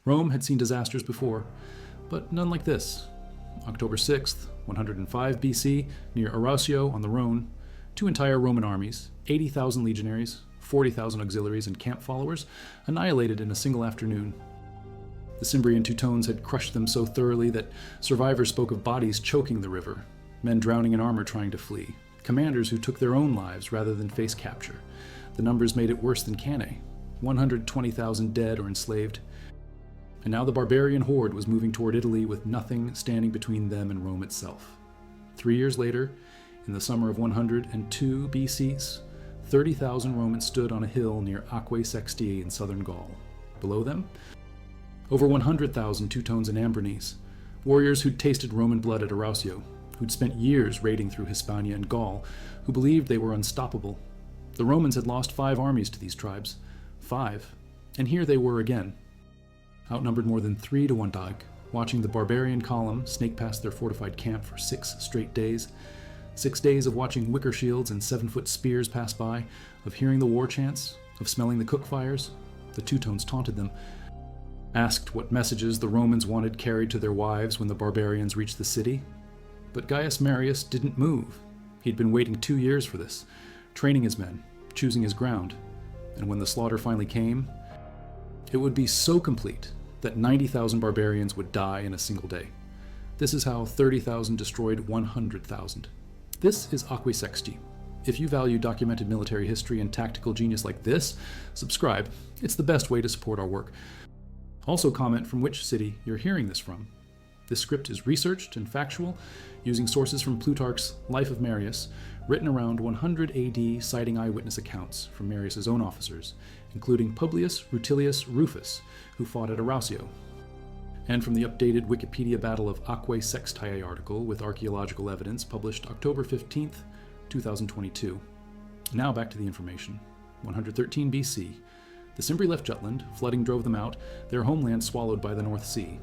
Rome had seen disasters before, but none like this. October 6th, 105 BC, near Arausio on the Rhone, 2 entire Roman armies, 80,000 legionaries, 40,000 auxiliaries, and camp followers, annihilated in a single afternoon. The Cimbrian Teutones had crushed them so thoroughly that survivors spoke of bodies choking the river, men drowning in armor trying to flee, commanders who took their own lives rather than face capture. The numbers made it worse than Cannae, 120,000 dead or enslaved. And now the barbarian horde was moving toward Italy with nothing standing between them and Rome itself. 3 years later, in the summer of 102 BC, 30,000 Romans stood on a hill near Aquae Sextiae in southern Gaul. Below them, over 100,000 Teutones and Ambronese, warriors who'd tasted Roman blood at Arausio, who'd spent years raiding through Hispania and Gaul, who believed they were unstoppable. The Romans had lost 5 armies to these tribes. 5. And here they were again, outnumbered more than 3 to 1 dog, watching the barbarian column snake past their fortified camp for 6 straight days. 6 days of watching wicker shields and 7-foot spears pass by, of hearing the war chants, of smelling the cook fires. The Teutones taunted them, asked what messages the Romans wanted carried to their wives when the barbarians reached the city. But Gaius Marius didn't move. He'd been waiting 2 years for this, training his men, choosing his ground. And when the slaughter finally came, it would be so complete that 90,000 barbarians would die in a single day. This is how 30,000 destroyed 100,000. This is Aquae Sextiae. If you value documented military history and tactical genius like this, subscribe. It's the best way to support our work. Also comment from which city you're hearing this from. This script is researched and factual, using sources from Plutarch's Life of Marius, written around 100 AD, citing eyewitness accounts from Marius's own officers, including Publius Rutilius Rufus, who fought at Arausio, and from the updated Wikipedia Battle of Aquae Sextiae article with archaeological evidence published October 15th, 2022. Now back to the information. 113 BC. The Cimbri left Jutland, flooding drove them out, their homeland swallowed by the North Sea.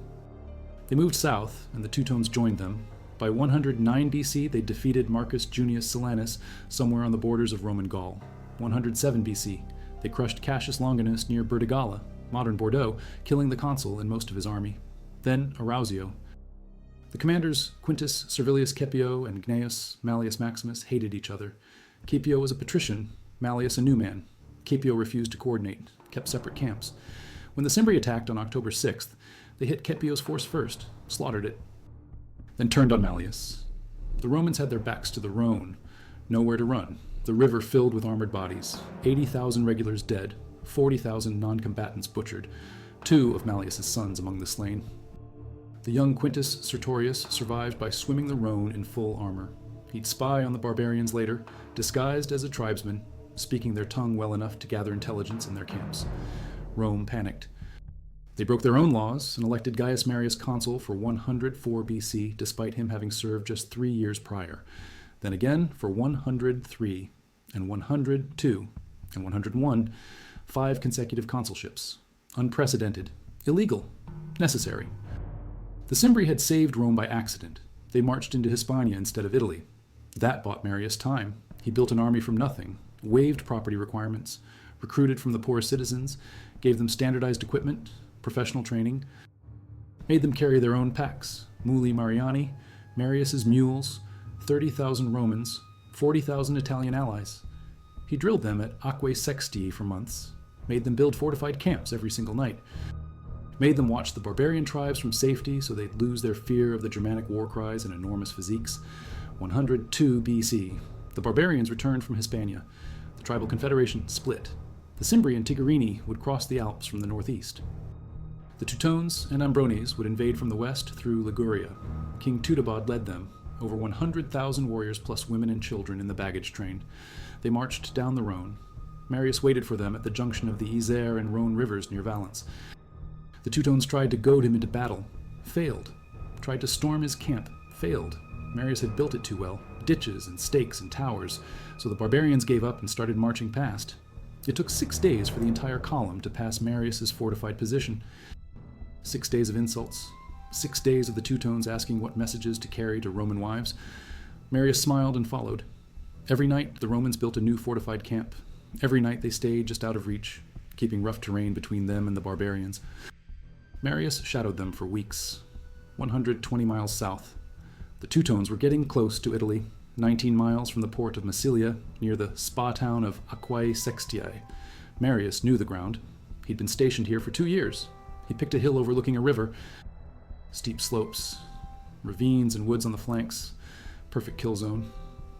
They moved south, and the Teutones joined them. By 109 BC, they defeated Marcus Junius Silanus somewhere on the borders of Roman Gaul. 107 BC, they crushed Cassius Longinus near Burdigala, modern Bordeaux, killing the consul and most of his army. Then Arausio. The commanders Quintus Servilius Caepio and Gnaeus Mallius Maximus hated each other. Caepio was a patrician, Mallius a new man. Caepio refused to coordinate, kept separate camps. When the Cimbri attacked on October 6th, they hit Caepio's force first, slaughtered it, then turned on Mallius. The Romans had their backs to the Rhone, nowhere to run. The river filled with armored bodies, 80,000 regulars dead, 40,000 non-combatants butchered, 2 of Mallius's sons among the slain. The young Quintus Sertorius survived by swimming the Rhone in full armor. He'd spy on the barbarians later, disguised as a tribesman, speaking their tongue well enough to gather intelligence in their camps. Rome panicked. They broke their own laws and elected Gaius Marius consul for 104 BC, despite him having served just 3 years prior. Then again for 103, and 102, and 101, 5 consecutive consulships. Unprecedented, illegal, necessary. The Cimbri had saved Rome by accident. They marched into Hispania instead of Italy. That bought Marius time. He built an army from nothing, waived property requirements, recruited from the poor citizens, gave them standardized equipment, professional training, made them carry their own packs, muli Mariani, Marius's mules, 30,000 Romans, 40,000 Italian allies. He drilled them at Aquae Sextiae for months, made them build fortified camps every single night, made them watch the barbarian tribes from safety so they'd lose their fear of the Germanic war cries and enormous physiques. 102 BC. The barbarians returned from Hispania. The tribal confederation split. The Cimbri and Tigurini would cross the Alps from the northeast. The Teutones and Ambrones would invade from the west through Liguria. King Teutobod led them, over 100,000 warriors plus women and children in the baggage train. They marched down the Rhone. Marius waited for them at the junction of the Isère and Rhone rivers near Valence. The Teutones tried to goad him into battle, failed. Tried to storm his camp, failed. Marius had built it too well, ditches and stakes and towers, so the barbarians gave up and started marching past. It took 6 days for the entire column to pass Marius's fortified position. 6 days of insults, 6 days of the Teutones asking what messages to carry to Roman wives. Marius smiled and followed. Every night, the Romans built a new fortified camp. Every night they stayed just out of reach, keeping rough terrain between them and the barbarians. Marius shadowed them for weeks, 120 miles south. The Teutones were getting close to Italy, 19 miles from the port of Massilia, near the spa town of Aquae Sextiae. Marius knew the ground. He'd been stationed here for 2 years. He picked a hill overlooking a river. Steep slopes, ravines and woods on the flanks. Perfect kill zone.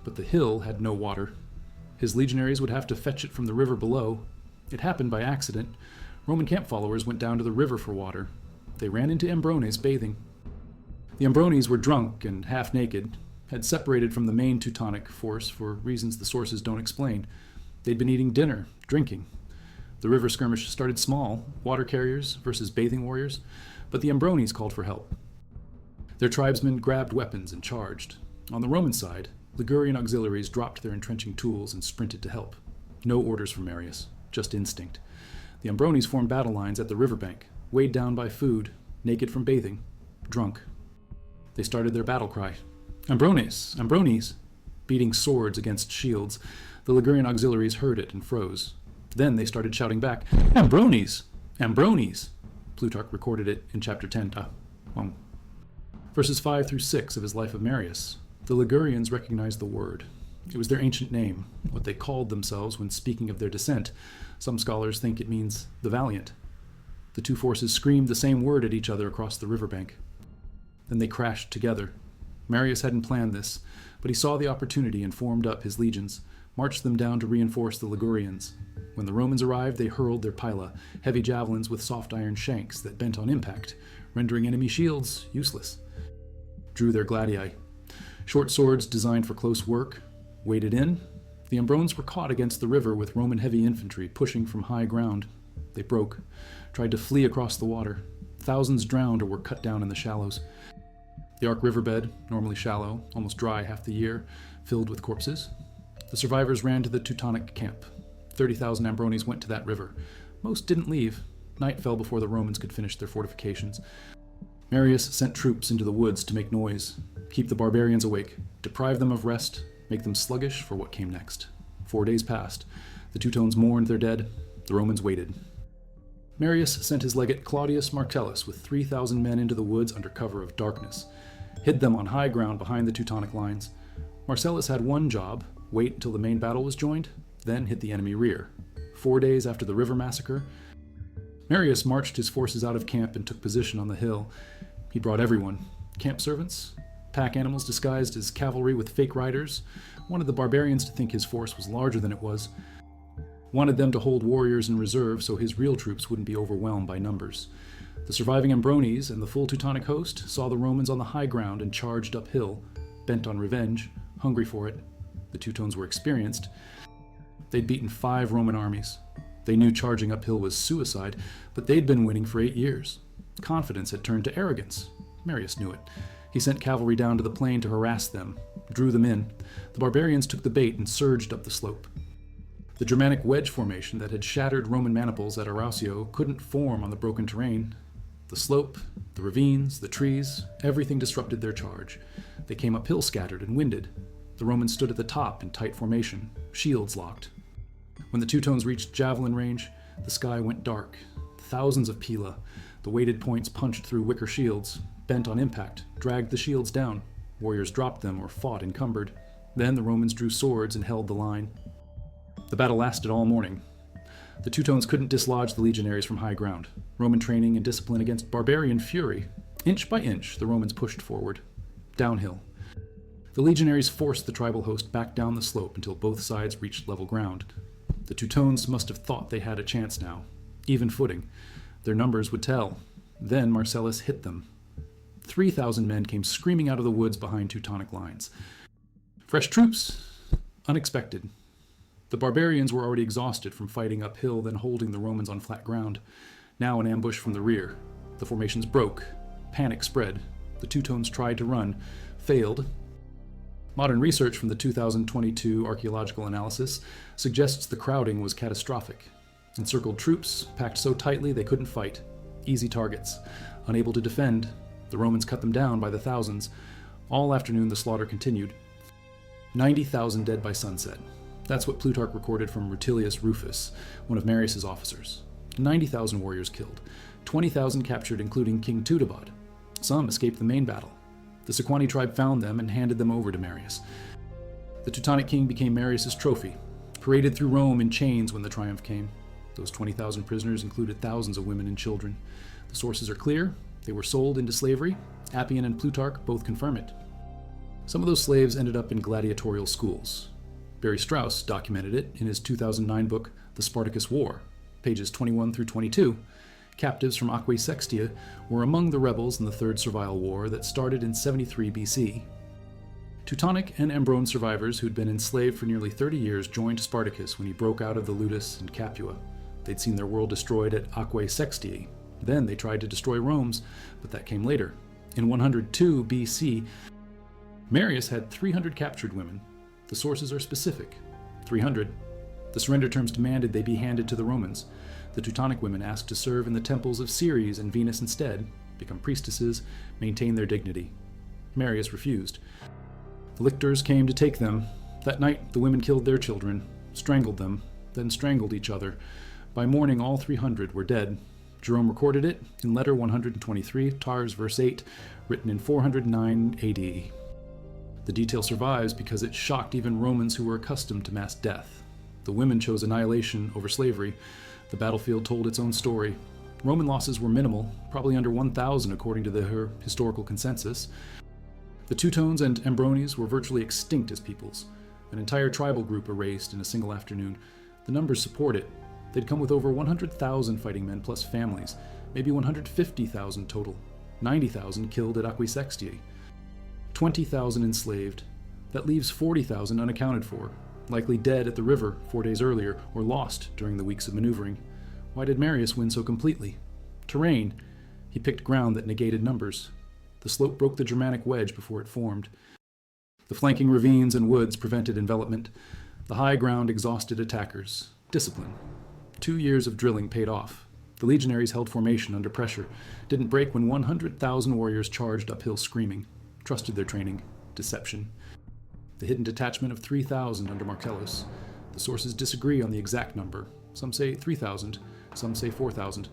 But the hill had no water. His legionaries would have to fetch it from the river below. It happened by accident. Roman camp followers went down to the river for water. They ran into Ambrones bathing. The Ambrones were drunk and half naked, had separated from the main Teutonic force for reasons the sources don't explain. They'd been eating dinner, drinking. The river skirmish started small, water carriers versus bathing warriors, but the Ambrones called for help. Their tribesmen grabbed weapons and charged. On the Roman side, Ligurian auxiliaries dropped their entrenching tools and sprinted to help. No orders from Marius, just instinct. The Ambrones formed battle lines at the riverbank, weighed down by food, naked from bathing, drunk. They started their battle cry, "Ambrones! Ambrones!" beating swords against shields. The Ligurian auxiliaries heard it and froze. Then they started shouting back, "Ambrones! Ambrones!" Plutarch recorded it in chapter 10. Verses 5 through 6 of his Life of Marius. The Ligurians recognized the word. It was their ancient name, what they called themselves when speaking of their descent. Some scholars think it means the valiant. The two forces screamed the same word at each other across the riverbank. Then they crashed together. Marius hadn't planned this, but he saw the opportunity and formed up his legions, marched them down to reinforce the Ligurians. When the Romans arrived, they hurled their pila, heavy javelins with soft iron shanks that bent on impact, rendering enemy shields useless. Drew their gladii, short swords designed for close work, waded in. The Ambrones were caught against the river with Roman heavy infantry pushing from high ground. They broke, tried to flee across the water. Thousands drowned or were cut down in the shallows. The Arc riverbed, normally shallow, almost dry half the year, filled with corpses. The survivors ran to the Teutonic camp. 30,000 Ambrones went to that river. Most didn't leave. Night fell before the Romans could finish their fortifications. Marius sent troops into the woods to make noise, keep the barbarians awake, deprive them of rest, make them sluggish for what came next. 4 days passed. The Teutones mourned their dead. The Romans waited. Marius sent his legate Claudius Marcellus with 3,000 men into the woods under cover of darkness, hid them on high ground behind the Teutonic lines. Marcellus had one job: wait until the main battle was joined, then hit the enemy rear. 4 days after the river massacre, Marius marched his forces out of camp and took position on the hill. He brought everyone: camp servants, pack animals disguised as cavalry with fake riders, wanted the barbarians to think his force was larger than it was, wanted them to hold warriors in reserve so his real troops wouldn't be overwhelmed by numbers. The surviving Ambrones and the full Teutonic host saw the Romans on the high ground and charged uphill, bent on revenge, hungry for it. The Teutones were experienced. They'd beaten 5 Roman armies. They knew charging uphill was suicide, but they'd been winning for 8 years. Confidence had turned to arrogance. Marius knew it. He sent cavalry down to the plain to harass them, drew them in. The barbarians took the bait and surged up the slope. The Germanic wedge formation that had shattered Roman maniples at Arausio couldn't form on the broken terrain. The slope, the ravines, the trees, everything disrupted their charge. They came uphill scattered and winded. The Romans stood at the top in tight formation, shields locked. When the Teutones reached javelin range, the sky went dark. Thousands of pila, the weighted points punched through wicker shields, bent on impact, dragged the shields down. Warriors dropped them or fought encumbered. Then the Romans drew swords and held the line. The battle lasted all morning. The Teutones couldn't dislodge the legionaries from high ground. Roman training and discipline against barbarian fury. Inch by inch, the Romans pushed forward. Downhill. The legionaries forced the tribal host back down the slope until both sides reached level ground. The Teutones must have thought they had a chance now. Even footing. Their numbers would tell. Then Marcellus hit them. 3,000 men came screaming out of the woods behind Teutonic lines. Fresh troops? Unexpected. The barbarians were already exhausted from fighting uphill, then holding the Romans on flat ground. Now an ambush from the rear. The formations broke. Panic spread. The Teutones tried to run. Failed. Modern research from the 2022 archaeological analysis suggests the crowding was catastrophic. Encircled troops, packed so tightly they couldn't fight. Easy targets. Unable to defend, the Romans cut them down by the thousands. All afternoon the slaughter continued. 90,000 dead by sunset. That's what Plutarch recorded from Rutilius Rufus, one of Marius's officers. 90,000 warriors killed, 20,000 captured including King Teutones. Some escaped the main battle. The Sequani tribe found them and handed them over to Marius. The Teutonic king became Marius' trophy, paraded through Rome in chains when the triumph came. Those 20,000 prisoners included thousands of women and children. The sources are clear. They were sold into slavery. Appian and Plutarch both confirm it. Some of those slaves ended up in gladiatorial schools. Barry Strauss documented it in his 2009 book, The Spartacus War, pages 21 through 22. Captives from Aquae Sextia were among the rebels in the Third Servile War that started in 73 BC. Teutonic and Ambrone survivors who'd been enslaved for nearly 30 years joined Spartacus when he broke out of the ludus and Capua. They'd seen their world destroyed at Aquae Sextiae. Then they tried to destroy Rome's, but that came later. In 102 BC, Marius had 300 captured women. The sources are specific. 300. The surrender terms demanded they be handed to the Romans. The Teutonic women asked to serve in the temples of Ceres and Venus instead, become priestesses, maintain their dignity. Marius refused. The lictors came to take them. That night, the women killed their children, strangled them, then strangled each other. By morning, all 300 were dead. Jerome recorded it in letter 123, Tars, verse 8, written in 409 AD. The detail survives because it shocked even Romans who were accustomed to mass death. The women chose annihilation over slavery. The battlefield told its own story. Roman losses were minimal, probably under 1,000 according to the historical consensus. The Teutones and Ambrones were virtually extinct as peoples. An entire tribal group erased in a single afternoon. The numbers support it. They'd come with over 100,000 fighting men plus families, maybe 150,000 total, 90,000 killed at Aquae Sextiae, 20,000 enslaved. That leaves 40,000 unaccounted for, likely dead at the river 4 days earlier or lost during the weeks of maneuvering. Why did Marius win so completely? Terrain. He picked ground that negated numbers. The slope broke the Germanic wedge before it formed. The flanking ravines and woods prevented envelopment. The high ground exhausted attackers. Discipline. 2 years of drilling paid off. The legionaries held formation under pressure, didn't break when 100,000 warriors charged uphill screaming, trusted their training. Deception. The hidden detachment of 3,000 under Marcellus. The sources disagree on the exact number. Some say 3,000, some say 4,000,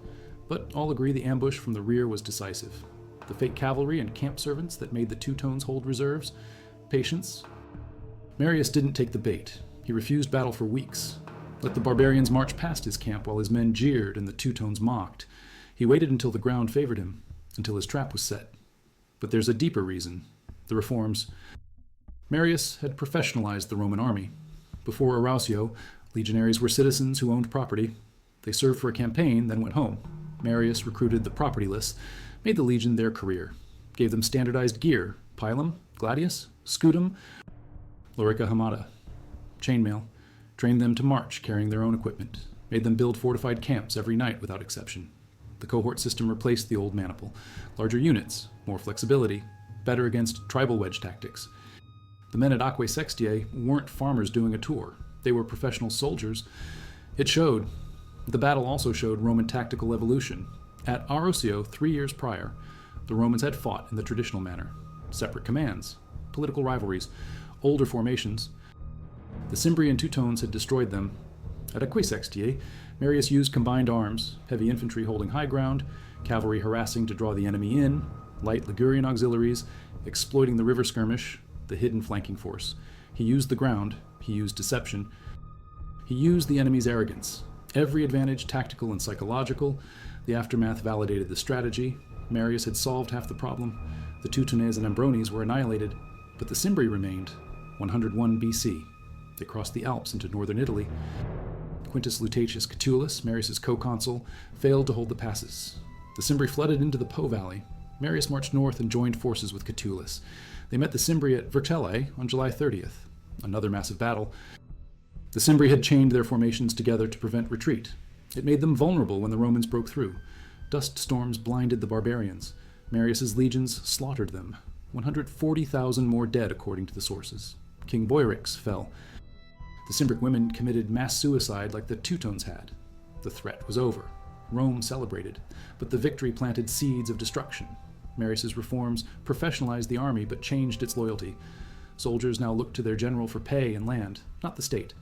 but all agree the ambush from the rear was decisive. The fake cavalry and camp servants that made the Teutones hold reserves. Patience. Marius didn't take the bait. He refused battle for weeks. Let the barbarians march past his camp while his men jeered and the Teutones mocked. He waited until the ground favored him, until his trap was set. But there's a deeper reason. The reforms. Marius had professionalized the Roman army. Before Arausio, legionaries were citizens who owned property. They served for a campaign, then went home. Marius recruited the propertyless, made the legion their career, gave them standardized gear, pilum, gladius, scutum, lorica hamata, chainmail, trained them to march carrying their own equipment, made them build fortified camps every night without exception. The cohort system replaced the old maniple. Larger units, more flexibility, better against tribal wedge tactics. The men at Aquae Sextiae weren't farmers doing a tour. They were professional soldiers. It showed. The battle also showed Roman tactical evolution. At Arausio, 3 years prior, the Romans had fought in the traditional manner. Separate commands, political rivalries, older formations. The Cimbri and Teutones had destroyed them. At Aquae Sextiae, Marius used combined arms, heavy infantry holding high ground, cavalry harassing to draw the enemy in, light Ligurian auxiliaries, exploiting the river skirmish, the hidden flanking force. He used the ground, he used deception, he used the enemy's arrogance. Every advantage, tactical and psychological. The aftermath validated the strategy. Marius had solved half the problem. The Teutones and Ambrones were annihilated, but the Cimbri remained. 101 BC. They crossed the Alps into northern Italy. Quintus Lutatius Catullus, Marius' co-consul, failed to hold the passes. The Cimbri flooded into the Po Valley. Marius marched north and joined forces with Catullus. They met the Cimbri at Vercellae on July 30th. Another massive battle. The Cimbri had chained their formations together to prevent retreat. It made them vulnerable when the Romans broke through. Dust storms blinded the barbarians. Marius' legions slaughtered them. 140,000 more dead according to the sources. King Boiorix fell. The Cimbric women committed mass suicide like the Teutones had. The threat was over. Rome celebrated, but the victory planted seeds of destruction. Marius' reforms professionalized the army but changed its loyalty. Soldiers now looked to their general for pay and land, not the state.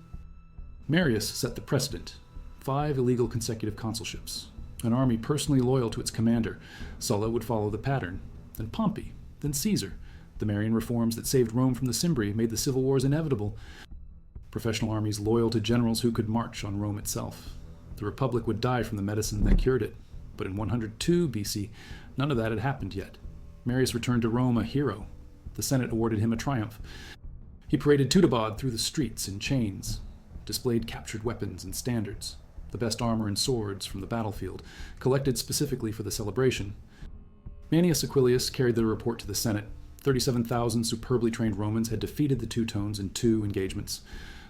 Marius set the precedent. 5 illegal consecutive consulships, an army personally loyal to its commander. Sulla would follow the pattern, then Pompey, then Caesar. The Marian reforms that saved Rome from the Cimbri made the civil wars inevitable. Professional armies loyal to generals who could march on Rome itself. The Republic would die from the medicine that cured it. But in 102 BC, none of that had happened yet. Marius returned to Rome a hero. The Senate awarded him a triumph. He paraded Teutones through the streets in chains, displayed captured weapons and standards, the best armor and swords from the battlefield, collected specifically for the celebration. Manius Aquilius carried the report to the Senate. 37,000 superbly trained Romans had defeated the Teutones in 2 engagements.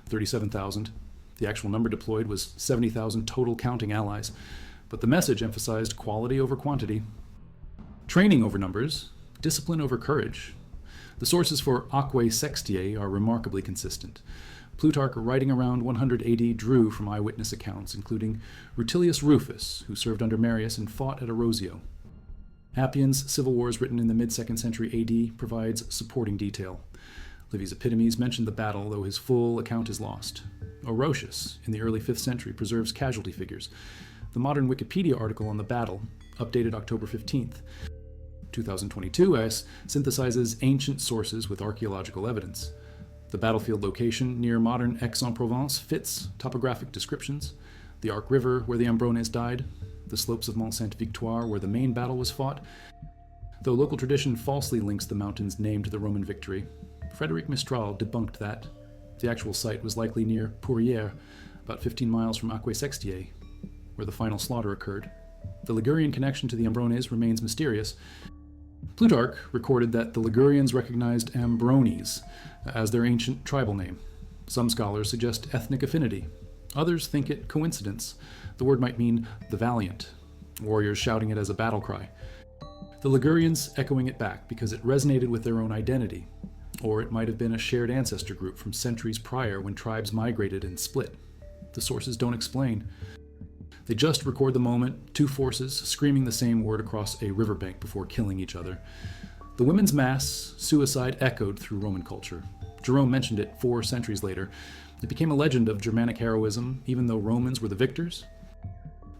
37,000. The actual number deployed was 70,000 total counting allies, but the message emphasized quality over quantity, training over numbers, discipline over courage. The sources for Aquae Sextiae are remarkably consistent. Plutarch, writing around 100 AD, drew from eyewitness accounts, including Rutilius Rufus, who served under Marius and fought at Arosio. Appian's Civil Wars, written in the mid-2nd century AD, provides supporting detail. Livy's Epitomes mentioned the battle, though his full account is lost. Ferocious, in the early 5th century, preserves casualty figures. The modern Wikipedia article on the battle, updated October 15th, 2022, synthesizes ancient sources with archaeological evidence. The battlefield location near modern Aix-en-Provence fits topographic descriptions. The Arc River, where the Ambrones died, the slopes of Mont Sainte-Victoire, where the main battle was fought. Though local tradition falsely links the mountains named to the Roman victory, Frederic Mistral debunked that. The actual site was likely near Pourrières, about 15 miles from Aquae Sextiae, where the final slaughter occurred. The Ligurian connection to the Ambrones remains mysterious. Plutarch recorded that the Ligurians recognized Ambrones as their ancient tribal name. Some scholars suggest ethnic affinity. Others think it coincidence. The word might mean the valiant, warriors shouting it as a battle cry. The Ligurians echoing it back because it resonated with their own identity, or it might have been a shared ancestor group from centuries prior when tribes migrated and split. The sources don't explain. They just record the moment, 2 forces screaming the same word across a riverbank before killing each other. The women's mass suicide echoed through Roman culture. Jerome mentioned it 4 centuries later. It became a legend of Germanic heroism, even though Romans were the victors.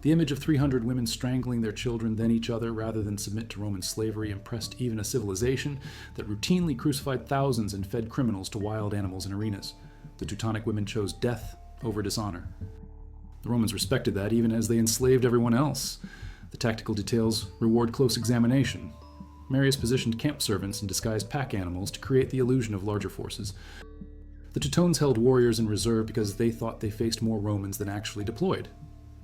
The image of 300 women strangling their children, then each other, rather than submit to Roman slavery, impressed even a civilization that routinely crucified thousands and fed criminals to wild animals in arenas. The Teutonic women chose death over dishonor. The Romans respected that even as they enslaved everyone else. The tactical details reward close examination. Marius positioned camp servants and disguised pack animals to create the illusion of larger forces. The Teutones held warriors in reserve because they thought they faced more Romans than actually deployed.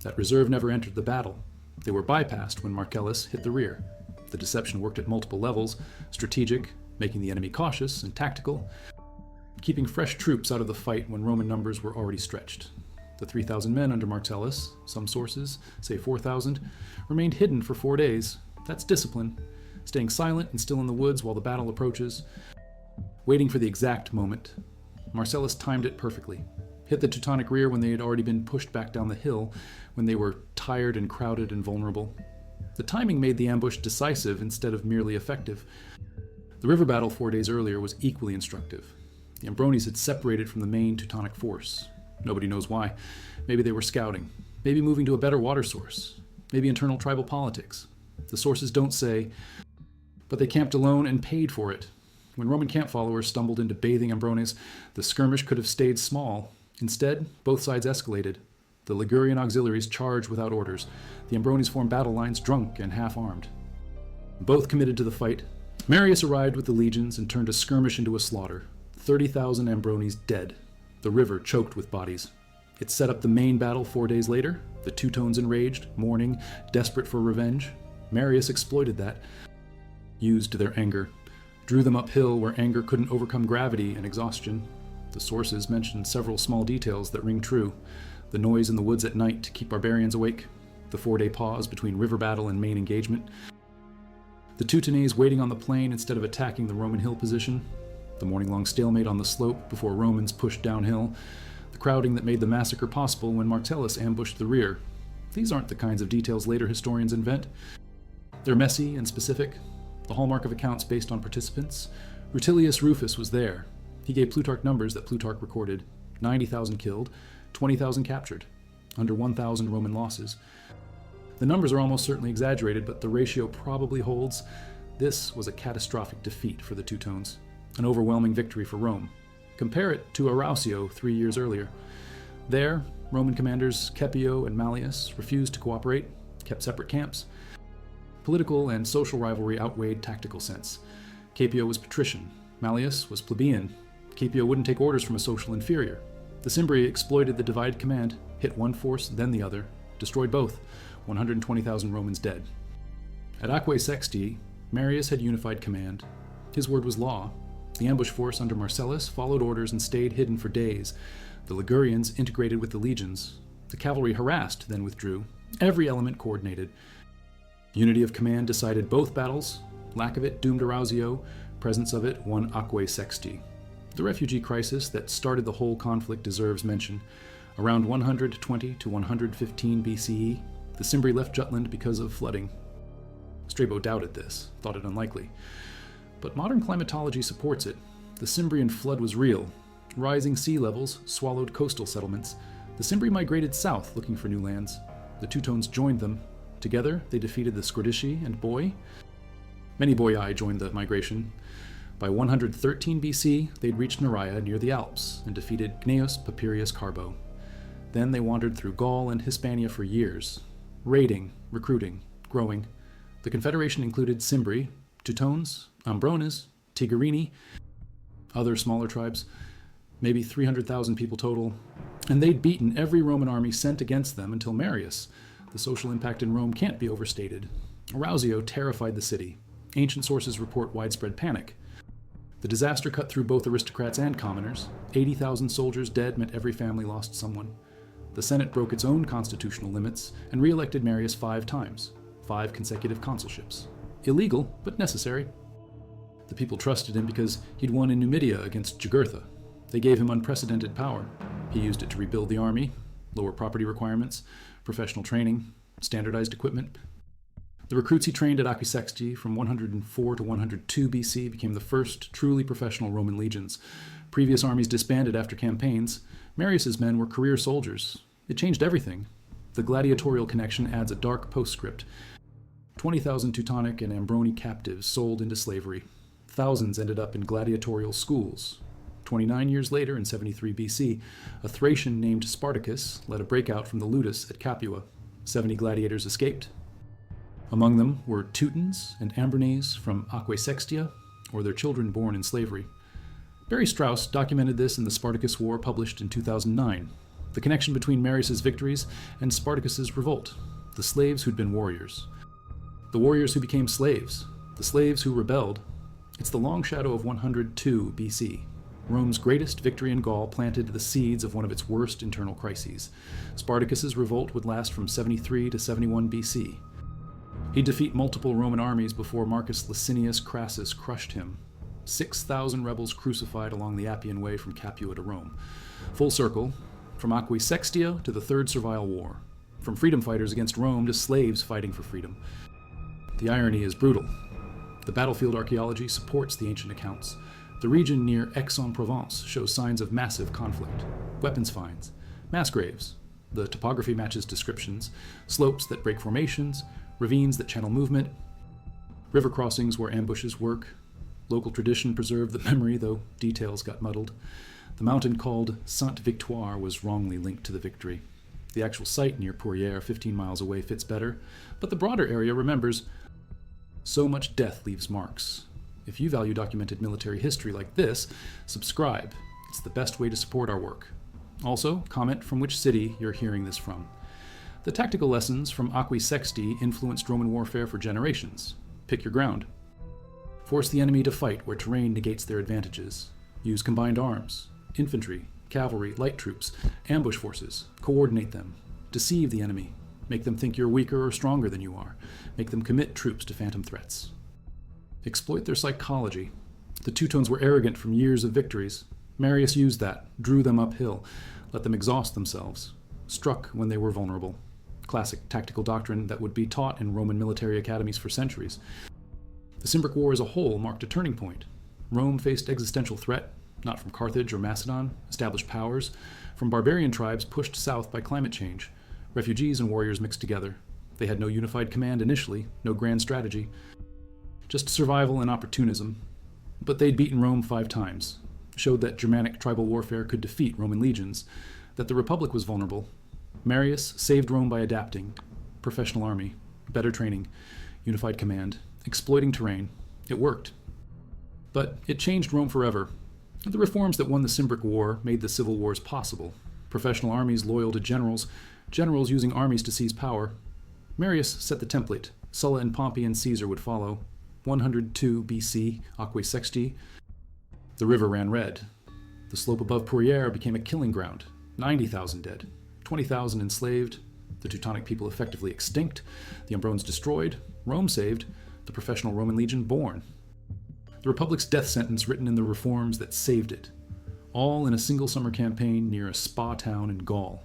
That reserve never entered the battle. They were bypassed when Marcellus hit the rear. The deception worked at multiple levels: strategic, making the enemy cautious, and tactical, keeping fresh troops out of the fight when Roman numbers were already stretched. The 3,000 men under Marcellus, some sources say 4,000, remained hidden for 4 days. That's discipline, staying silent and still in the woods while the battle approaches, waiting for the exact moment. Marcellus timed it perfectly. Hit the Teutonic rear when they had already been pushed back down the hill, when they were tired and crowded and vulnerable. The timing made the ambush decisive instead of merely effective. The river battle 4 days earlier was equally instructive. The Ambrones had separated from the main Teutonic force. Nobody knows why. Maybe they were scouting. Maybe moving to a better water source. Maybe internal tribal politics. The sources don't say, but they camped alone and paid for it. When Roman camp followers stumbled into bathing Ambrones, the skirmish could have stayed small. Instead, both sides escalated. The Ligurian auxiliaries charged without orders. The Ambrones formed battle lines, drunk and half-armed. Both committed to the fight. Marius arrived with the legions and turned a skirmish into a slaughter. 30,000 Ambrones dead. The river choked with bodies. It set up the main battle 4 days later. The Teutones enraged, mourning, desperate for revenge. Marius exploited that, used their anger, drew them uphill where anger couldn't overcome gravity and exhaustion. The sources mentioned several small details that ring true. The noise in the woods at night to keep barbarians awake, the 4-day pause between river battle and main engagement, the Teutones waiting on the plain instead of attacking the Roman hill position, the morning-long stalemate on the slope before Romans pushed downhill, the crowding that made the massacre possible when Marcellus ambushed the rear. These aren't the kinds of details later historians invent. They're messy and specific, the hallmark of accounts based on participants. Rutilius Rufus was there. He gave Plutarch numbers that Plutarch recorded: 90,000 killed, 20,000 captured. under 1,000 Roman losses. The numbers are almost certainly exaggerated, but the ratio probably holds. This was a catastrophic defeat for the Teutones, an overwhelming victory for Rome. Compare it to Arausio 3 years earlier. There, Roman commanders Caepio and Mallius refused to cooperate, kept separate camps. Political and social rivalry outweighed tactical sense. Caepio was patrician, Mallius was plebeian. Caepio wouldn't take orders from a social inferior. The Cimbri exploited the divided command, hit one force, then the other, destroyed both, 120,000 Romans dead. At Aquae Sexti, Marius had unified command. His word was law. The ambush force under Marcellus followed orders and stayed hidden for days. The Ligurians integrated with the legions. The cavalry harassed, then withdrew. Every element coordinated. Unity of command decided both battles. Lack of it doomed Arausio. Presence of it won Aquae Sexti. The refugee crisis that started the whole conflict deserves mention. Around 120 to 115 BCE, the Cimbri left Jutland because of flooding. Strabo doubted this, thought it unlikely. But modern climatology supports it. The Cimbrian flood was real. Rising sea levels swallowed coastal settlements. The Cimbri migrated south looking for new lands. The Teutones joined them. Together, they defeated the Scordisci and Boii. Many Boii joined the migration. By 113 BC, they'd reached Neraea near the Alps and defeated Gnaeus Papirius Carbo. Then they wandered through Gaul and Hispania for years, raiding, recruiting, growing. The confederation included Cimbri, Teutones, Ambrones, Tigurini, other smaller tribes, maybe 300,000 people total, and they'd beaten every Roman army sent against them until Marius. The social impact in Rome can't be overstated. Arausio terrified the city. Ancient sources report widespread panic. The disaster cut through both aristocrats and commoners. 80,000 soldiers dead meant every family lost someone. The Senate broke its own constitutional limits and re-elected Marius 5 times, 5 consecutive consulships. Illegal, but necessary. The people trusted him because he'd won in Numidia against Jugurtha. They gave him unprecedented power. He used it to rebuild the army, lower property requirements, professional training, standardized equipment. The recruits he trained at Aquae Sexti from 104 to 102 BC became the first truly professional Roman legions. Previous armies disbanded after campaigns. Marius's men were career soldiers. It changed everything. The gladiatorial connection adds a dark postscript. 20,000 Teutonic and Ambroni captives sold into slavery. Thousands ended up in gladiatorial schools. 29 years later, in 73 BC, a Thracian named Spartacus led a breakout from the ludus at Capua. 70 gladiators escaped. Among them were Teutones and Ambrones from Aquae Sextia, or their children born in slavery. Barry Strauss documented this in the Spartacus War published in 2009. The connection between Marius's victories and Spartacus's revolt. The slaves who'd been warriors. The warriors who became slaves. The slaves who rebelled. It's the long shadow of 102 BC. Rome's greatest victory in Gaul planted the seeds of one of its worst internal crises. Spartacus's revolt would last from 73 to 71 BC. He'd defeat multiple Roman armies before Marcus Licinius Crassus crushed him. 6,000 rebels crucified along the Appian Way from Capua to Rome. Full circle, from Aquae Sextia to the Third Servile War. From freedom fighters against Rome to slaves fighting for freedom. The irony is brutal. The battlefield archaeology supports the ancient accounts. The region near Aix-en-Provence shows signs of massive conflict. Weapons finds, mass graves. The topography matches descriptions. Slopes that break formations, ravines that channel movement, river crossings where ambushes work. Local tradition preserved the memory, though details got muddled. The mountain called Sainte-Victoire was wrongly linked to the victory. The actual site near Pourrières, 15 miles away, fits better, but the broader area remembers. So much death leaves marks. If you value documented military history like this, subscribe. It's the best way to support our work. Also, comment from which city you're hearing this from. The tactical lessons from Aquae Sexti influenced Roman warfare for generations. Pick your ground. Force the enemy to fight where terrain negates their advantages. Use combined arms, infantry, cavalry, light troops, ambush forces. Coordinate them. Deceive the enemy. Make them think you're weaker or stronger than you are. Make them commit troops to phantom threats. Exploit their psychology. The Teutones were arrogant from years of victories. Marius used that, drew them uphill, let them exhaust themselves. Struck when they were vulnerable. Classic tactical doctrine that would be taught in Roman military academies for centuries. The Cimbric War as a whole marked a turning point. Rome faced existential threat, not from Carthage or Macedon, established powers, from barbarian tribes pushed south by climate change. Refugees and warriors mixed together. They had no unified command initially, no grand strategy, just survival and opportunism. But they'd beaten Rome 5 times, showed that Germanic tribal warfare could defeat Roman legions, that the Republic was vulnerable. Marius saved Rome by adapting. Professional army, better training, unified command, exploiting terrain. It worked. But it changed Rome forever. The reforms that won the Cimbric War made the civil wars possible. Professional armies loyal to generals, generals using armies to seize power. Marius set the template. Sulla and Pompey and Caesar would follow. 102 BC, Aquae Sextiae. The river ran red. The slope above Pourrières became a killing ground. 90,000 dead, 20,000 enslaved, the Teutonic people effectively extinct, the Umbrones destroyed, Rome saved, the professional Roman legion born. The Republic's death sentence written in the reforms that saved it. All in a single summer campaign near a spa town in Gaul.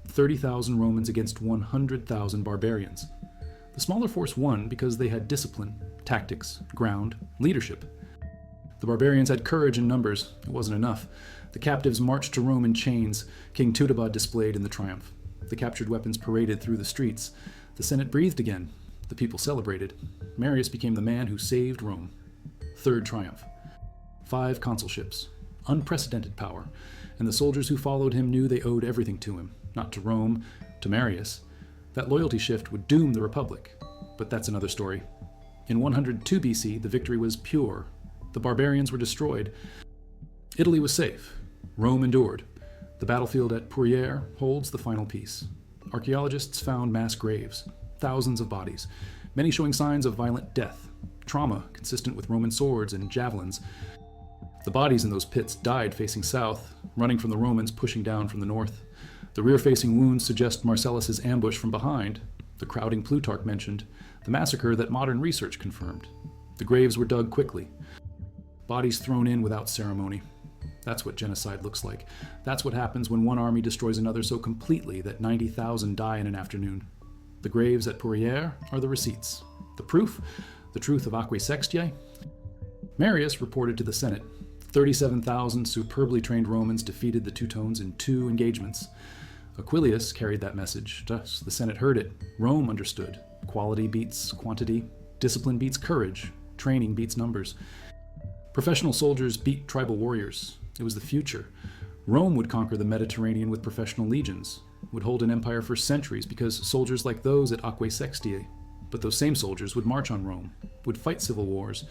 30,000 Romans against 100,000 barbarians. The smaller force won because they had discipline, tactics, ground, leadership. The barbarians had courage in numbers. It wasn't enough. The captives marched to Rome in chains. King Teutones displayed in the triumph. The captured weapons paraded through the streets. The Senate breathed again. The people celebrated. Marius became the man who saved Rome. Third triumph. 5 consulships. Unprecedented power. And the soldiers who followed him knew they owed everything to him. Not to Rome, to Marius. That loyalty shift would doom the Republic. But that's another story. In 102 BC, the victory was pure. The barbarians were destroyed. Italy was safe. Rome endured. The battlefield at Pourrières holds the final piece. Archaeologists found mass graves, thousands of bodies, many showing signs of violent death, trauma consistent with Roman swords and javelins. The bodies in those pits died facing south, running from the Romans pushing down from the north. The rear-facing wounds suggest Marcellus's ambush from behind, the crowding Plutarch mentioned, the massacre that modern research confirmed. The graves were dug quickly. Bodies thrown in without ceremony. That's what genocide looks like. That's what happens when one army destroys another so completely that 90,000 die in an afternoon. The graves at Pourrières are the receipts. The proof? The truth of Aquae Sextiae? Marius reported to the Senate. 37,000 superbly trained Romans defeated the Teutones in 2 engagements. Aquilius carried that message. Thus, the Senate heard it. Rome understood. Quality beats quantity. Discipline beats courage. Training beats numbers. Professional soldiers beat tribal warriors. It was the future. Rome would conquer the Mediterranean with professional legions, would hold an empire for centuries because soldiers like those at Aquae Sextiae. But those same soldiers would march on Rome, would fight civil wars,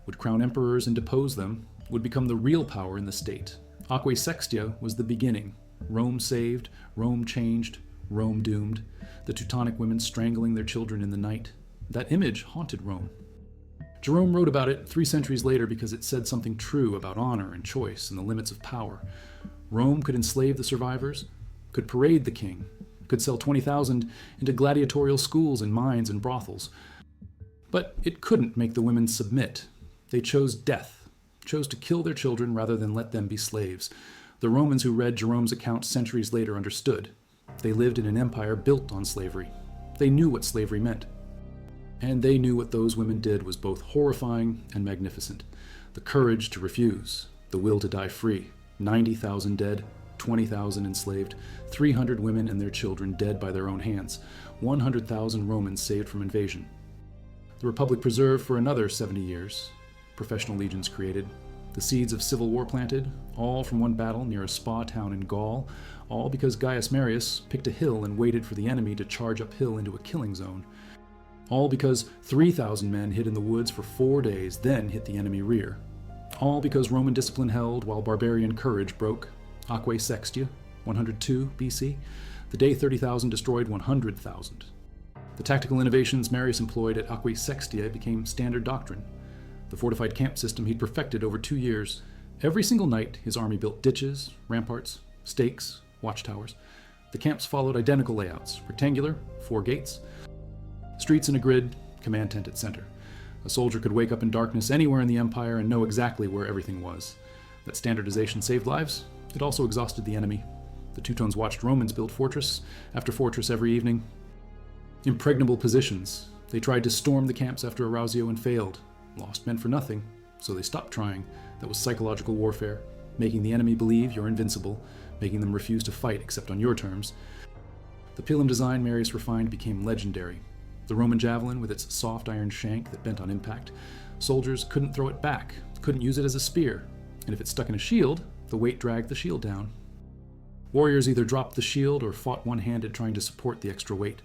would crown emperors and depose them, would become the real power in the state. Aquae Sextiae was the beginning. Rome saved, Rome changed, Rome doomed. The Teutonic women strangling their children in the night. That image haunted Rome. Jerome wrote about it 3 centuries later because it said something true about honor and choice and the limits of power. Rome could enslave the survivors, could parade the king, could sell 20,000 into gladiatorial schools and mines and brothels. But it couldn't make the women submit. They chose death, chose to kill their children rather than let them be slaves. The Romans who read Jerome's account centuries later understood. They lived in an empire built on slavery. They knew what slavery meant. And they knew what those women did was both horrifying and magnificent. The courage to refuse, the will to die free. 90,000 dead, 20,000 enslaved, 300 women and their children dead by their own hands, 100,000 Romans saved from invasion. The Republic preserved for another 70 years. Professional legions created. The seeds of civil war planted, all from one battle near a spa town in Gaul, all because Gaius Marius picked a hill and waited for the enemy to charge uphill into a killing zone. All because 3,000 men hid in the woods for 4 days, then hit the enemy rear. All because Roman discipline held while barbarian courage broke. Aquae Sextiae, 102 BC, the day 30,000 destroyed 100,000. The tactical innovations Marius employed at Aquae Sextiae became standard doctrine. The fortified camp system he'd perfected over 2 years. Every single night, his army built ditches, ramparts, stakes, watchtowers. The camps followed identical layouts, rectangular, 4 gates, streets in a grid, command tent at center. A soldier could wake up in darkness anywhere in the empire and know exactly where everything was. That standardization saved lives. It also exhausted the enemy. The Teutones watched Romans build fortress after fortress every evening. Impregnable positions. They tried to storm the camps after Arausio and failed. Lost men for nothing, so they stopped trying. That was psychological warfare, making the enemy believe you're invincible, making them refuse to fight except on your terms. The pilum design Marius refined became legendary. The Roman javelin with its soft iron shank that bent on impact. Soldiers couldn't throw it back, couldn't use it as a spear, and if it stuck in a shield, the weight dragged the shield down. Warriors either dropped the shield or fought one-handed trying to support the extra weight.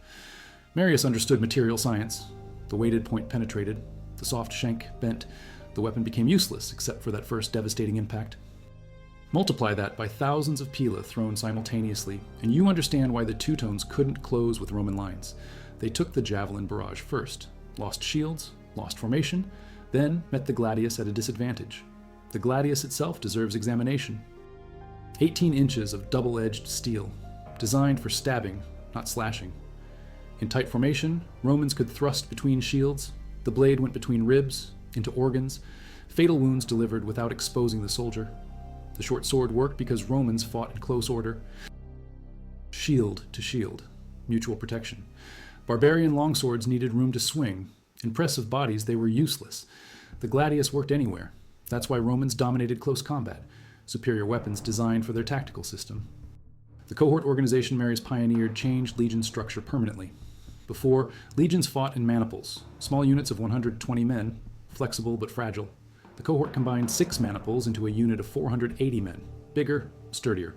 Marius understood material science. The weighted point penetrated, the soft shank bent, the weapon became useless except for that first devastating impact. Multiply that by thousands of pila thrown simultaneously, and you understand why the Teutones couldn't close with Roman lines. They took the javelin barrage first, lost shields, lost formation, then met the gladius at a disadvantage. The gladius itself deserves examination. 18 inches of double-edged steel, designed for stabbing, not slashing. In tight formation, Romans could thrust between shields, the blade went between ribs, into organs, fatal wounds delivered without exposing the soldier. The short sword worked because Romans fought in close order. Shield to shield, mutual protection. Barbarian longswords needed room to swing. In press of bodies, they were useless. The gladius worked anywhere. That's why Romans dominated close combat, superior weapons designed for their tactical system. The cohort organization Marius pioneered changed legion structure permanently. Before, legions fought in maniples, small units of 120 men, flexible but fragile. The cohort combined 6 maniples into a unit of 480 men, bigger, sturdier.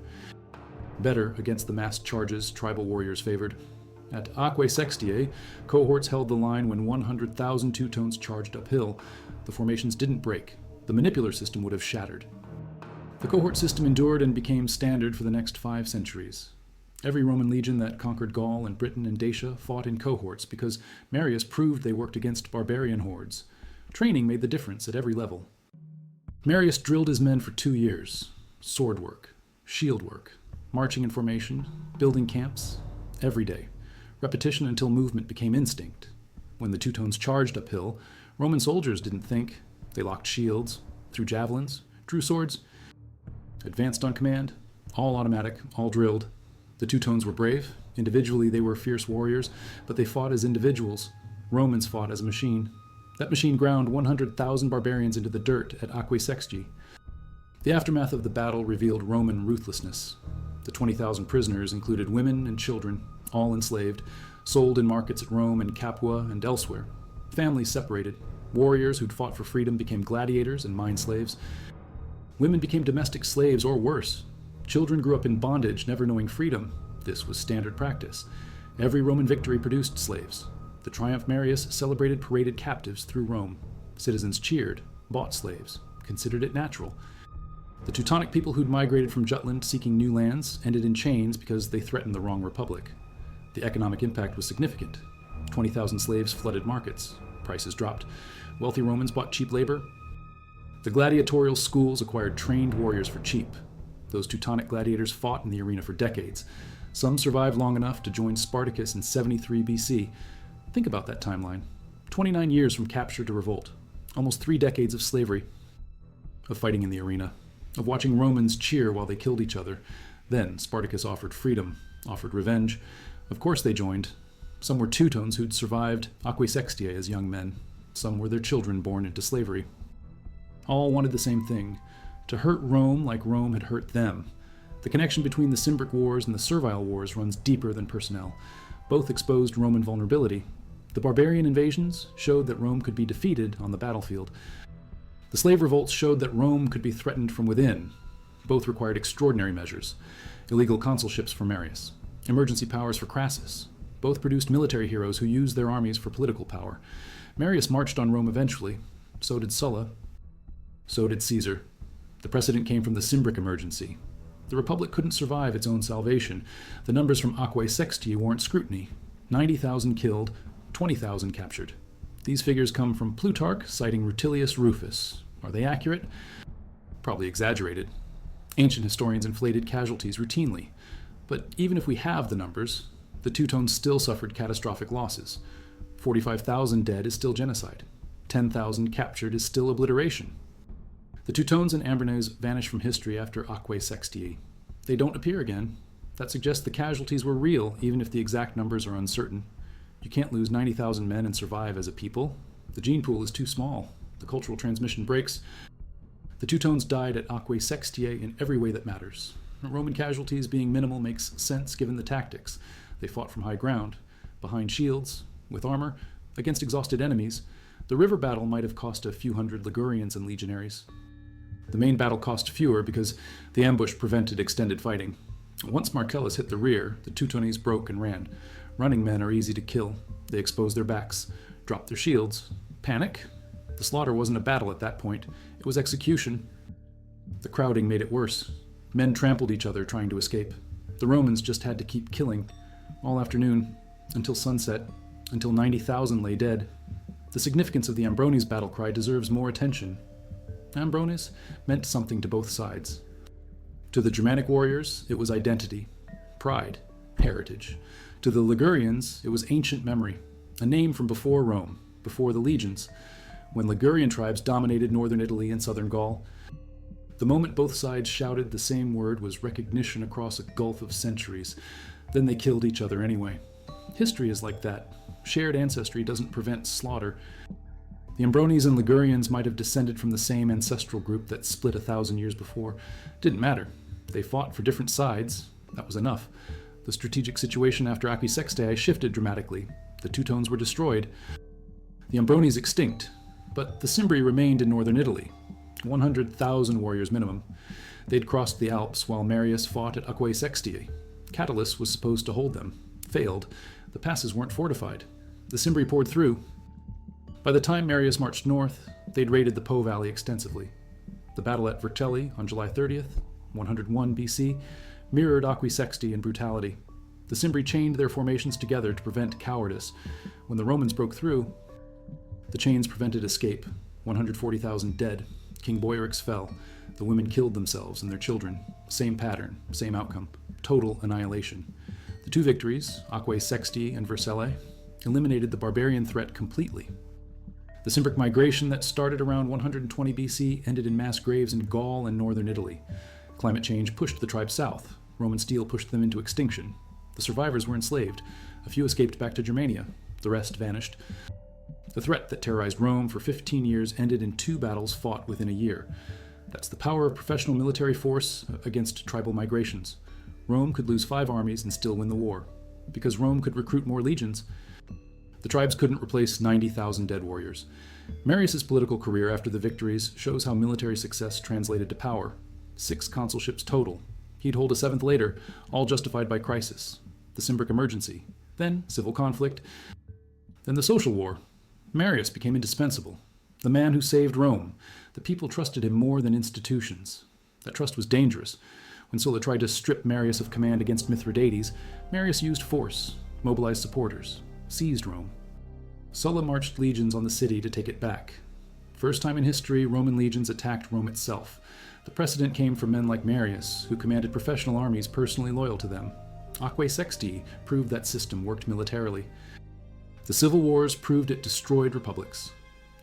Better against the massed charges tribal warriors favored. At Aquae Sextiae, cohorts held the line when 100,000 Teutones charged uphill. The formations didn't break. The manipular system would have shattered. The cohort system endured and became standard for the next 5 centuries. Every Roman legion that conquered Gaul and Britain and Dacia fought in cohorts because Marius proved they worked against barbarian hordes. Training made the difference at every level. Marius drilled his men for 2 years. Sword work, shield work, marching in formation, building camps, every day. Repetition until movement became instinct. When the Teutones charged uphill, Roman soldiers didn't think. They locked shields, threw javelins, drew swords, advanced on command, all automatic, all drilled. The Teutones were brave. Individually, they were fierce warriors, but they fought as individuals. Romans fought as a machine. That machine ground 100,000 barbarians into the dirt at Aquae Sextiae. The aftermath of the battle revealed Roman ruthlessness. The 20,000 prisoners included women and children, all enslaved, sold in markets at Rome and Capua and elsewhere. Families separated. Warriors who'd fought for freedom became gladiators and mine slaves. Women became domestic slaves or worse. Children grew up in bondage, never knowing freedom. This was standard practice. Every Roman victory produced slaves. The triumph Marius celebrated paraded captives through Rome. Citizens cheered, bought slaves, considered it natural. The Teutonic people who'd migrated from Jutland seeking new lands ended in chains because they threatened the wrong republic. The economic impact was significant. 20,000 slaves flooded markets. Prices dropped. Wealthy Romans bought cheap labor. The gladiatorial schools acquired trained warriors for cheap. Those Teutonic gladiators fought in the arena for decades. Some survived long enough to join Spartacus in 73 BC. Think about that timeline. 29 years from capture to revolt. Almost 3 decades of slavery. Of fighting in the arena. Of watching Romans cheer while they killed each other. Then Spartacus offered freedom, offered revenge. Of course they joined. Some were Teutones who'd survived Aquae Sextiae as young men. Some were their children born into slavery. All wanted the same thing, to hurt Rome like Rome had hurt them. The connection between the Cimbric Wars and the Servile Wars runs deeper than personnel. Both exposed Roman vulnerability. The barbarian invasions showed that Rome could be defeated on the battlefield. The slave revolts showed that Rome could be threatened from within. Both required extraordinary measures. Illegal consulships for Marius. Emergency powers for Crassus. Both produced military heroes who used their armies for political power. Marius marched on Rome eventually. So did Sulla. So did Caesar. The precedent came from the Cimbric emergency. The Republic couldn't survive its own salvation. The numbers from Aquae Sextiae warrant scrutiny. 90,000 killed, 20,000 captured. These figures come from Plutarch citing Rutilius Rufus. Are they accurate? Probably exaggerated. Ancient historians inflated casualties routinely. But even if we have the numbers, the Teutones still suffered catastrophic losses. 45,000 dead is still genocide. 10,000 captured is still obliteration. The Teutones and Ambernes vanish from history after Aquae Sextiae. They don't appear again. That suggests the casualties were real, even if the exact numbers are uncertain. You can't lose 90,000 men and survive as a people. The gene pool is too small. The cultural transmission breaks. The Teutones died at Aquae Sextiae in every way that matters. Roman casualties being minimal makes sense given the tactics. They fought from high ground, behind shields, with armor, against exhausted enemies. The river battle might have cost a few hundred Ligurians and legionaries. The main battle cost fewer because the ambush prevented extended fighting. Once Marcellus hit the rear, the Teutones broke and ran. Running men are easy to kill. They expose their backs, drop their shields. Panic? The slaughter wasn't a battle at that point. It was execution. The crowding made it worse. Men trampled each other trying to escape. The Romans just had to keep killing, all afternoon, until sunset, until 90,000 lay dead. The significance of the Ambrones battle cry deserves more attention. Ambrones meant something to both sides. To the Germanic warriors, it was identity, pride, heritage. To the Ligurians, it was ancient memory, a name from before Rome, before the legions, when Ligurian tribes dominated northern Italy and southern Gaul. The moment both sides shouted the same word was recognition across a gulf of centuries. Then they killed each other anyway. History is like that. Shared ancestry doesn't prevent slaughter. The Ambrones and Ligurians might have descended from the same ancestral group that split 1,000 years before. Didn't matter. They fought for different sides. That was enough. The strategic situation after Acquis Sextiae shifted dramatically. The Teutones were destroyed. The Ambrones extinct. But the Cimbri remained in northern Italy. 100,000 warriors minimum. They'd crossed the Alps while Marius fought at Acquis Sextiae. Catulus was supposed to hold them. Failed. The passes weren't fortified. The Cimbri poured through. By the time Marius marched north, they'd raided the Po Valley extensively. The battle at Vercelli on July 30th, 101 BC, mirrored Acquis Sextiae in brutality. The Cimbri chained their formations together to prevent cowardice. When the Romans broke through, the chains prevented escape. 140,000 dead. King Boiorix fell. The women killed themselves and their children. Same pattern, same outcome. Total annihilation. The two victories, Acquis Sextiae and Vercelli, eliminated the barbarian threat completely. The Cimbric migration that started around 120 BC ended in mass graves in Gaul and northern Italy. Climate change pushed the tribes south. Roman steel pushed them into extinction. The survivors were enslaved. A few escaped back to Germania. The rest vanished. The threat that terrorized Rome for 15 years ended in 2 battles fought within a year. That's the power of professional military force against tribal migrations. Rome could lose 5 armies and still win the war. Because Rome could recruit more legions, the tribes couldn't replace 90,000 dead warriors. Marius's political career after the victories shows how military success translated to power. 6 consulships total. He'd hold a 7th later, all justified by crisis. The Cimbric emergency. Then civil conflict. Then the social war. Marius became indispensable. The man who saved Rome. The people trusted him more than institutions. That trust was dangerous. When Sulla tried to strip Marius of command against Mithridates, Marius used force, mobilized supporters, seized Rome. Sulla marched legions on the city to take it back. First time in history, Roman legions attacked Rome itself. The precedent came from men like Marius, who commanded professional armies personally loyal to them. Acquis Sextiae proved that system worked militarily. The civil wars proved it destroyed republics.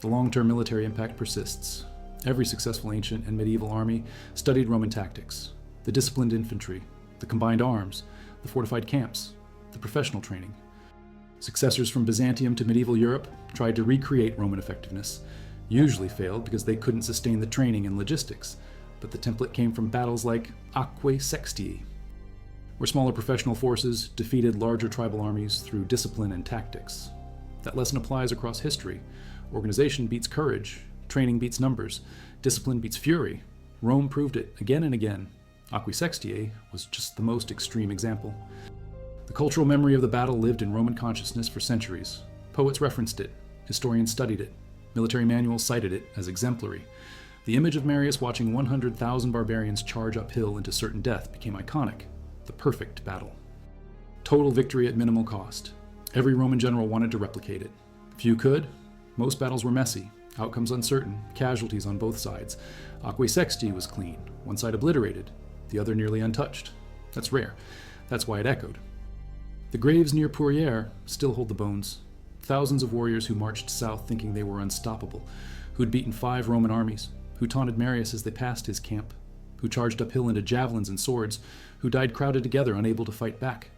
The long-term military impact persists. Every successful ancient and medieval army studied Roman tactics, the disciplined infantry, the combined arms, the fortified camps, the professional training. Successors from Byzantium to medieval Europe tried to recreate Roman effectiveness, usually failed because they couldn't sustain the training and logistics, but the template came from battles like Acquis Sextiae, where smaller professional forces defeated larger tribal armies through discipline and tactics. That lesson applies across history. Organization beats courage, training beats numbers, discipline beats fury. Rome proved it again and again. Acquis Sextiae was just the most extreme example. The cultural memory of the battle lived in Roman consciousness for centuries. Poets referenced it, historians studied it, military manuals cited it as exemplary. The image of Marius watching 100,000 barbarians charge uphill into certain death became iconic. The perfect battle. Total victory at minimal cost. Every Roman general wanted to replicate it. Few could. Most battles were messy, outcomes uncertain, casualties on both sides. Acquis Sextiae was clean, one side obliterated, the other nearly untouched. That's rare. That's why it echoed. The graves near Pourrières still hold the bones. Thousands of warriors who marched south thinking they were unstoppable, who'd beaten 5 Roman armies, who taunted Marius as they passed his camp, who charged uphill into javelins and swords, who died crowded together, unable to fight back.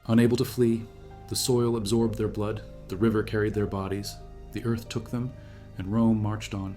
Unable to flee, the soil absorbed their blood, the river carried their bodies, the earth took them, and Rome marched on.